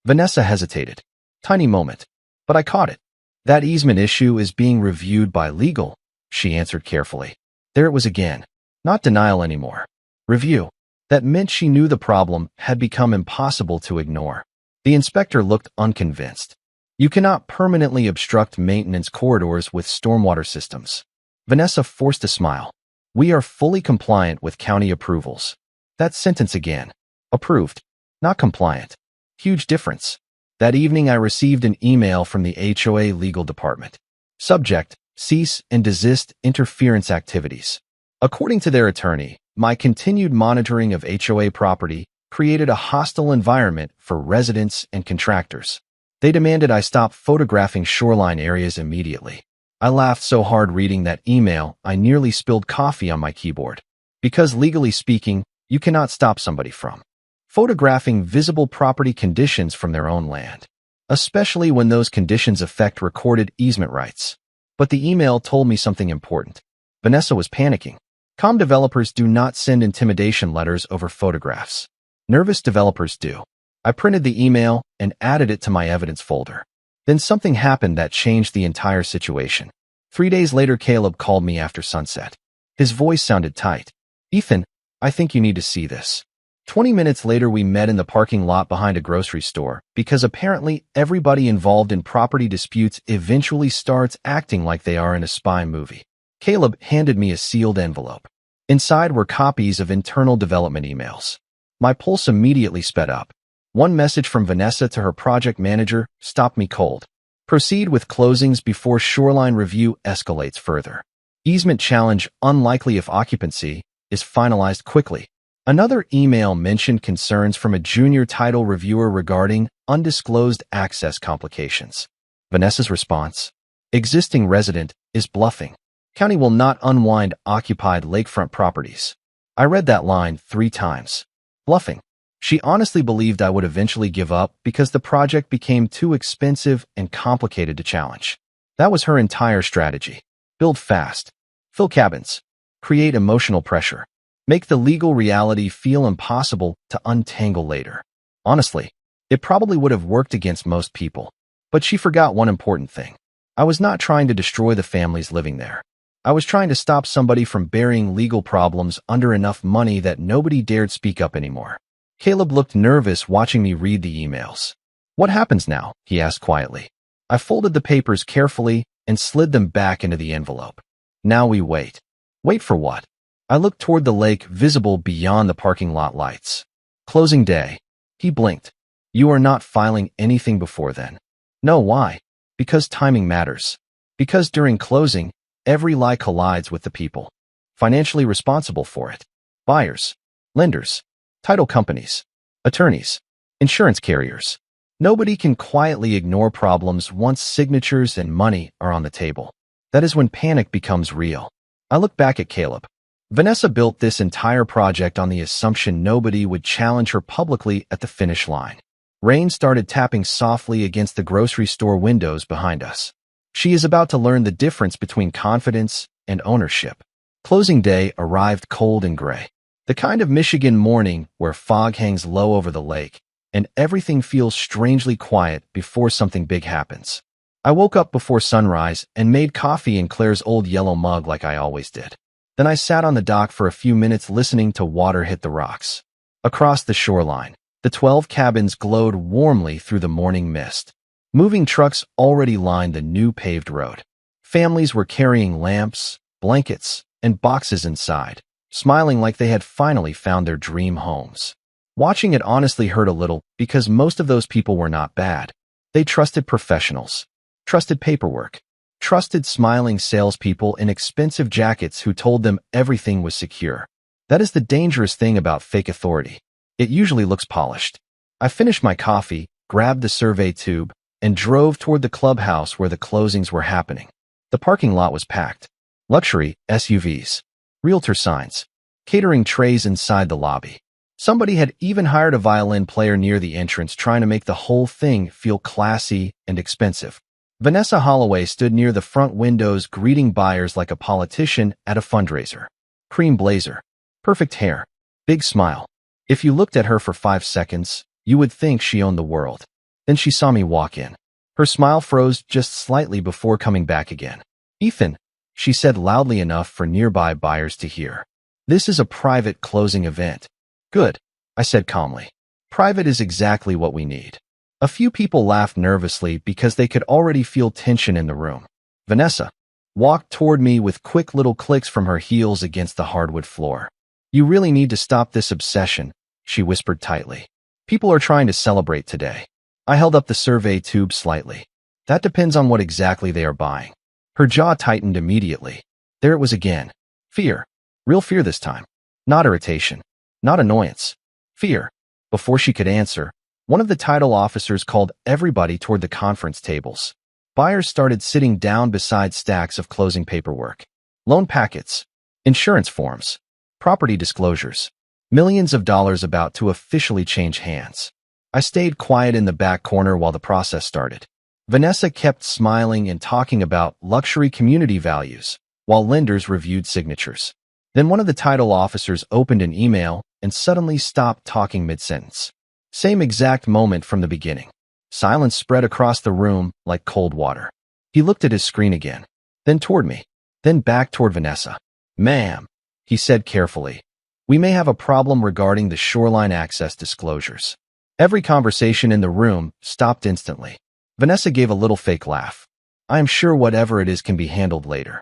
Vanessa hesitated. Tiny moment. But I caught it. That easement issue is being reviewed by legal, she answered carefully. There it was again. Not denial anymore. Review. That meant she knew the problem had become impossible to ignore. The inspector looked unconvinced. You cannot permanently obstruct maintenance corridors with stormwater systems. Vanessa forced a smile. We are fully compliant with county approvals. That sentence again. Approved, not compliant. Huge difference. That evening I received an email from the HOA legal department. Subject, cease and desist interference activities. According to their attorney, my continued monitoring of HOA property created a hostile environment for residents and contractors. They demanded I stop photographing shoreline areas immediately. I laughed so hard reading that email, I nearly spilled coffee on my keyboard. Because legally speaking, you cannot stop somebody from photographing visible property conditions from their own land, especially when those conditions affect recorded easement rights. But the email told me something important. Vanessa was panicking. Calm developers do not send intimidation letters over photographs. Nervous developers do. I printed the email and added it to my evidence folder. Then something happened that changed the entire situation. 3 days later, Caleb called me after sunset. His voice sounded tight. Ethan, I think you need to see this. 20 minutes later, we met in the parking lot behind a grocery store because apparently everybody involved in property disputes eventually starts acting like they are in a spy movie. Caleb handed me a sealed envelope. Inside were copies of internal development emails. My pulse immediately sped up. One message from Vanessa to her project manager stopped me cold. Proceed with closings before shoreline review escalates further. Easement challenge unlikely if occupancy is finalized quickly. Another email mentioned concerns from a junior title reviewer regarding undisclosed access complications. Vanessa's response: existing resident is bluffing. County will not unwind occupied lakefront properties. I read that line 3 times. Bluffing. She honestly believed I would eventually give up because the project became too expensive and complicated to challenge. That was her entire strategy. Build fast. Fill cabins. Create emotional pressure. Make the legal reality feel impossible to untangle later. Honestly, it probably would have worked against most people. But she forgot one important thing. I was not trying to destroy the families living there. I was trying to stop somebody from burying legal problems under enough money that nobody dared speak up anymore. Caleb looked nervous watching me read the emails. What happens now? He asked quietly. I folded the papers carefully and slid them back into the envelope. Now we wait. Wait for what? I looked toward the lake visible beyond the parking lot lights. Closing day. He blinked. You are not filing anything before then. No, why? Because timing matters. Because during closing, every lie collides with the people financially responsible for it. Buyers, lenders, title companies, attorneys, insurance carriers. Nobody can quietly ignore problems once signatures and money are on the table. That is when panic becomes real. I look back at Caleb. Vanessa built this entire project on the assumption nobody would challenge her publicly at the finish line. Rain started tapping softly against the grocery store windows behind us. She is about to learn the difference between confidence and ownership. Closing day arrived cold and gray. The kind of Michigan morning where fog hangs low over the lake and everything feels strangely quiet before something big happens. I woke up before sunrise and made coffee in Claire's old yellow mug like I always did. Then I sat on the dock for a few minutes listening to water hit the rocks. Across the shoreline, the 12 cabins glowed warmly through the morning mist. Moving trucks already lined the new paved road. Families were carrying lamps, blankets, and boxes inside, smiling like they had finally found their dream homes. Watching it honestly hurt a little because most of those people were not bad. They trusted professionals, trusted paperwork, trusted smiling salespeople in expensive jackets who told them everything was secure. That is the dangerous thing about fake authority. It usually looks polished. I finished my coffee, grabbed the survey tube, and drove toward the clubhouse where the closings were happening. The parking lot was packed. Luxury SUVs, realtor signs, catering trays inside the lobby. Somebody had even hired a violin player near the entrance trying to make the whole thing feel classy and expensive. Vanessa Holloway stood near the front windows greeting buyers like a politician at a fundraiser. Cream blazer, perfect hair, big smile. If you looked at her for 5 seconds, you would think she owned the world. Then she saw me walk in. Her smile froze just slightly before coming back again. Ethan, she said loudly enough for nearby buyers to hear. This is a private closing event. Good, I said calmly. Private is exactly what we need. A few people laughed nervously because they could already feel tension in the room. Vanessa walked toward me with quick little clicks from her heels against the hardwood floor. You really need to stop this obsession, she whispered tightly. People are trying to celebrate today. I held up the survey tube slightly. That depends on what exactly they are buying. Her jaw tightened immediately. There it was again. Fear. Real fear this time. Not irritation. Not annoyance. Fear. Before she could answer, one of the title officers called everybody toward the conference tables. Buyers started sitting down beside stacks of closing paperwork. Loan packets. Insurance forms. Property disclosures. Millions of dollars about to officially change hands. I stayed quiet in the back corner while the process started. Vanessa kept smiling and talking about luxury community values, while lenders reviewed signatures. Then one of the title officers opened an email and suddenly stopped talking mid-sentence. Same exact moment from the beginning. Silence spread across the room like cold water. He looked at his screen again, then toward me, then back toward Vanessa. Ma'am, he said carefully, we may have a problem regarding the shoreline access disclosures. Every conversation in the room stopped instantly. Vanessa gave a little fake laugh. I am sure whatever it is can be handled later.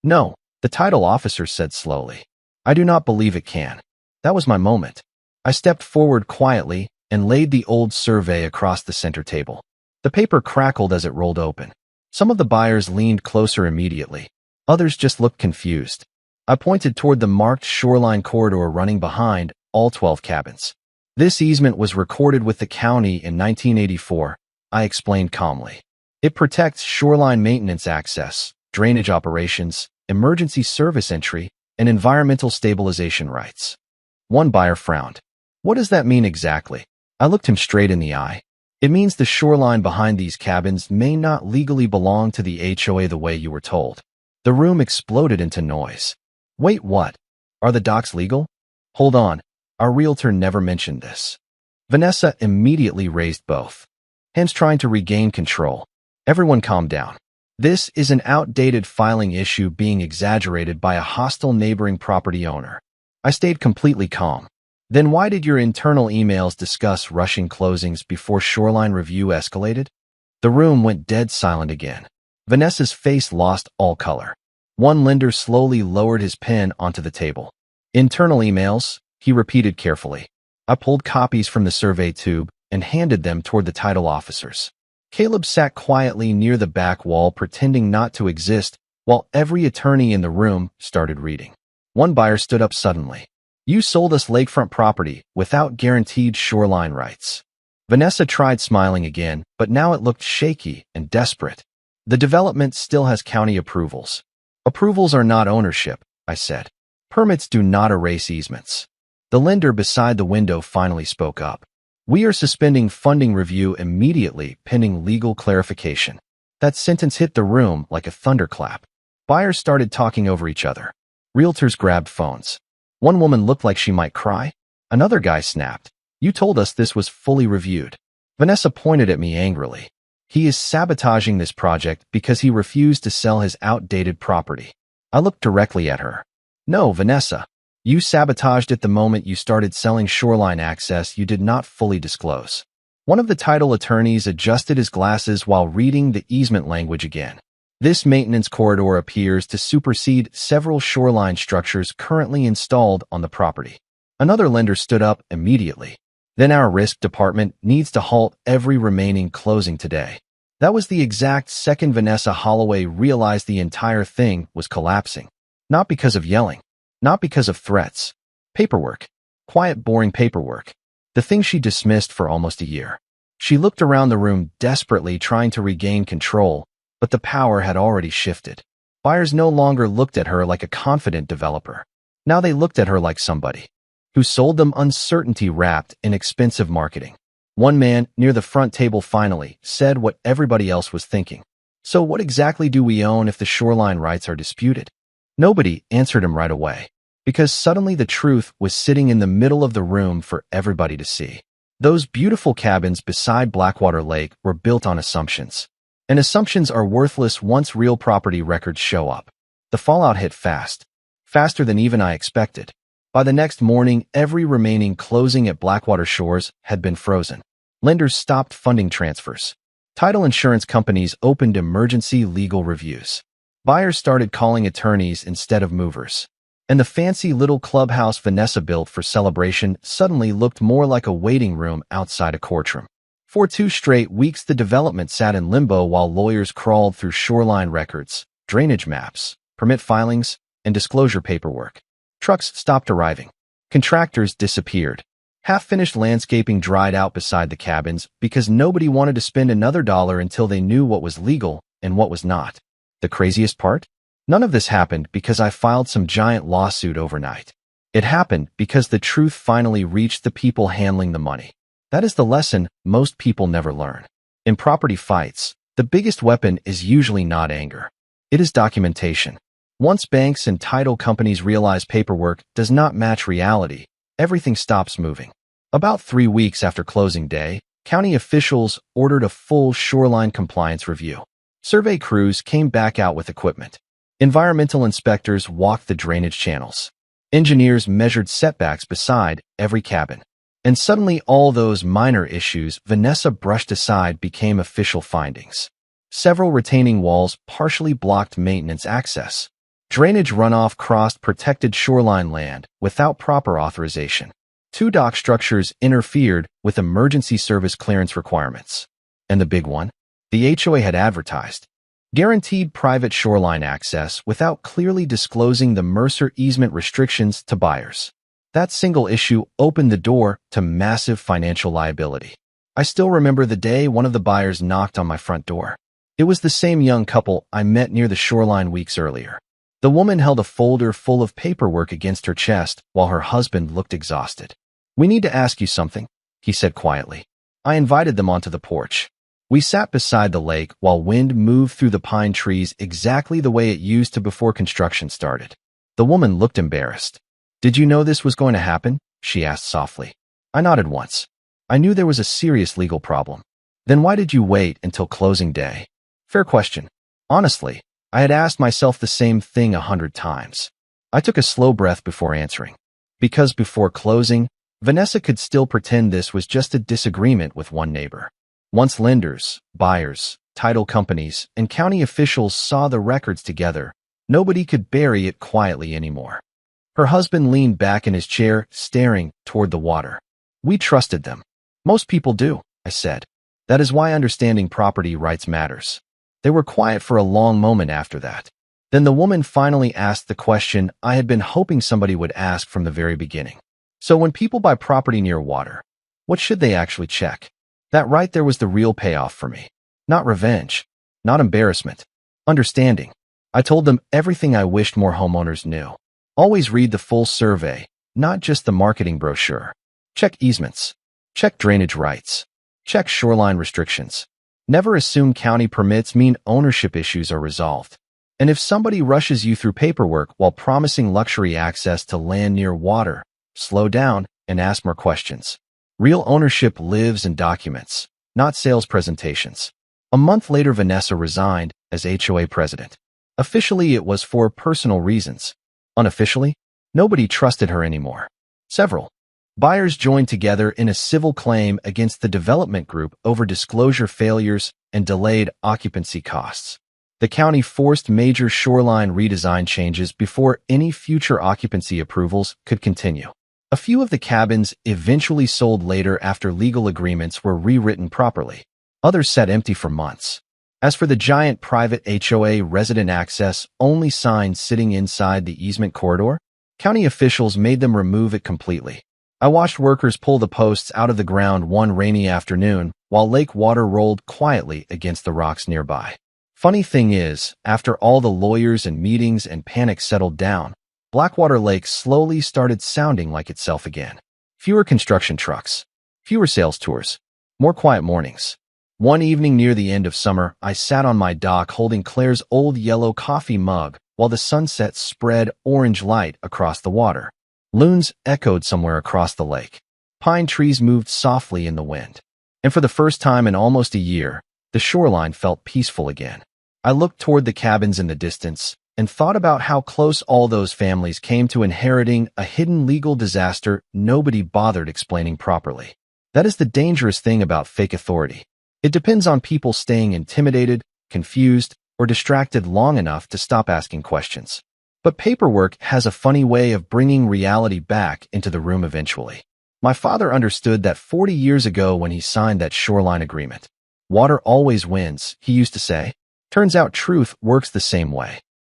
No, the title officer said slowly. I do not believe it can. That was my moment. I stepped forward quietly and laid the old survey across the center table. The paper crackled as it rolled open. Some of the buyers leaned closer immediately. Others just looked confused. I pointed toward the marked shoreline corridor running behind all 12 cabins. This easement was recorded with the county in 1984, I explained calmly. It protects shoreline maintenance access, drainage operations, emergency service entry, and environmental stabilization rights. One buyer frowned. What does that mean exactly? I looked him straight in the eye. It means the shoreline behind these cabins may not legally belong to the HOA the way you were told. The room exploded into noise. Wait, what? Are the docks legal? Hold on. Our realtor never mentioned this. Vanessa immediately raised both hands, trying to regain control. Everyone calm down. This is an outdated filing issue being exaggerated by a hostile neighboring property owner. I stayed completely calm. Then why did your internal emails discuss rushing closings before shoreline review escalated? The room went dead silent again. Vanessa's face lost all color. One lender slowly lowered his pen onto the table. Internal emails, he repeated carefully. I pulled copies from the survey tube and handed them toward the title officers. Caleb sat quietly near the back wall, pretending not to exist, while every attorney in the room started reading. One buyer stood up suddenly. You sold us lakefront property without guaranteed shoreline rights. Vanessa tried smiling again, but now it looked shaky and desperate. The development still has county approvals. Approvals are not ownership, I said. Permits do not erase easements. The lender beside the window finally spoke up. We are suspending funding review immediately pending legal clarification. That sentence hit the room like a thunderclap. Buyers started talking over each other. Realtors grabbed phones. One woman looked like she might cry. Another guy snapped. You told us this was fully reviewed. Vanessa pointed at me angrily. He is sabotaging this project because he refused to sell his outdated property. I looked directly at her. No, Vanessa. You sabotaged it the moment you started selling shoreline access you did not fully disclose. One of the title attorneys adjusted his glasses while reading the easement language again. This maintenance corridor appears to supersede several shoreline structures currently installed on the property. Another lender stood up immediately. Then our risk department needs to halt every remaining closing today. That was the exact second Vanessa Holloway realized the entire thing was collapsing. Not because of yelling. Not because of threats. Paperwork. Quiet, boring paperwork. The thing she dismissed for almost a year. She looked around the room desperately, trying to regain control, but the power had already shifted. Buyers no longer looked at her like a confident developer. Now they looked at her like somebody who sold them uncertainty wrapped in expensive marketing. One man near the front table finally said what everybody else was thinking. So what exactly do we own if the shoreline rights are disputed? Nobody answered him right away, because suddenly the truth was sitting in the middle of the room for everybody to see. Those beautiful cabins beside Blackwater Lake were built on assumptions. And assumptions are worthless once real property records show up. The fallout hit fast. Faster than even I expected. By the next morning, every remaining closing at Blackwater Shores had been frozen. Lenders stopped funding transfers. Title insurance companies opened emergency legal reviews. Buyers started calling attorneys instead of movers. And the fancy little clubhouse Vanessa built for celebration suddenly looked more like a waiting room outside a courtroom. For 2 straight weeks, the development sat in limbo while lawyers crawled through shoreline records, drainage maps, permit filings, and disclosure paperwork. Trucks stopped arriving. Contractors disappeared. Half-finished landscaping dried out beside the cabins because nobody wanted to spend another dollar until they knew what was legal and what was not. The craziest part? None of this happened because I filed some giant lawsuit overnight. It happened because the truth finally reached the people handling the money. That is the lesson most people never learn. In property fights, the biggest weapon is usually not anger. It is documentation. Once banks and title companies realize paperwork does not match reality, everything stops moving. About 3 weeks after closing day, county officials ordered a full shoreline compliance review. Survey crews came back out with equipment. Environmental inspectors walked the drainage channels. Engineers measured setbacks beside every cabin. And suddenly all those minor issues Vanessa brushed aside became official findings. Several retaining walls partially blocked maintenance access. Drainage runoff crossed protected shoreline land without proper authorization. 2 dock structures interfered with emergency service clearance requirements. And the big one? The HOA had advertised. Guaranteed private shoreline access without clearly disclosing the Mercer easement restrictions to buyers. That single issue opened the door to massive financial liability. I still remember the day one of the buyers knocked on my front door. It was the same young couple I met near the shoreline weeks earlier. The woman held a folder full of paperwork against her chest while her husband looked exhausted. "We need to ask you something," he said quietly. I invited them onto the porch. We sat beside the lake while wind moved through the pine trees exactly the way it used to before construction started. The woman looked embarrassed. "Did you know this was going to happen?" she asked softly. I nodded once. I knew there was a serious legal problem. "Then why did you wait until closing day?" Fair question. Honestly, I had asked myself the same thing 100 times. I took a slow breath before answering. Because before closing, Vanessa could still pretend this was just a disagreement with one neighbor. Once lenders, buyers, title companies, and county officials saw the records together, nobody could bury it quietly anymore. Her husband leaned back in his chair, staring toward the water. "We trusted them. Most people do," I said. "That is why understanding property rights matters." They were quiet for a long moment after that. Then the woman finally asked the question I had been hoping somebody would ask from the very beginning. "So when people buy property near water, what should they actually check?" That right there was the real payoff for me. Not revenge, not embarrassment, understanding. I told them everything I wished more homeowners knew. Always read the full survey, not just the marketing brochure. Check easements. Check drainage rights. Check shoreline restrictions. Never assume county permits mean ownership issues are resolved. And if somebody rushes you through paperwork while promising luxury access to land near water, slow down and ask more questions. Real ownership lives in documents, not sales presentations. A month later, Vanessa resigned as HOA president. Officially, it was for personal reasons. Unofficially, nobody trusted her anymore. Several buyers joined together in a civil claim against the development group over disclosure failures and delayed occupancy costs. The county forced major shoreline redesign changes before any future occupancy approvals could continue. A few of the cabins eventually sold later after legal agreements were rewritten properly. Others sat empty for months. As for the giant private HOA resident access only sign sitting inside the easement corridor, county officials made them remove it completely. I watched workers pull the posts out of the ground one rainy afternoon while lake water rolled quietly against the rocks nearby. Funny thing is, after all the lawyers and meetings and panic settled down, Blackwater Lake slowly started sounding like itself again. Fewer construction trucks, fewer sales tours, more quiet mornings. One evening near the end of summer, I sat on my dock holding Claire's old yellow coffee mug while the sunset spread orange light across the water. Loons echoed somewhere across the lake. Pine trees moved softly in the wind. And for the first time in almost a year, the shoreline felt peaceful again. I looked toward the cabins in the distance and thought about how close all those families came to inheriting a hidden legal disaster nobody bothered explaining properly. That is the dangerous thing about fake authority. It depends on people staying intimidated, confused, or distracted long enough to stop asking questions. But paperwork has a funny way of bringing reality back into the room eventually. My father understood that 40 years ago when he signed that shoreline agreement. Water always wins, he used to say. Turns out truth works the same way.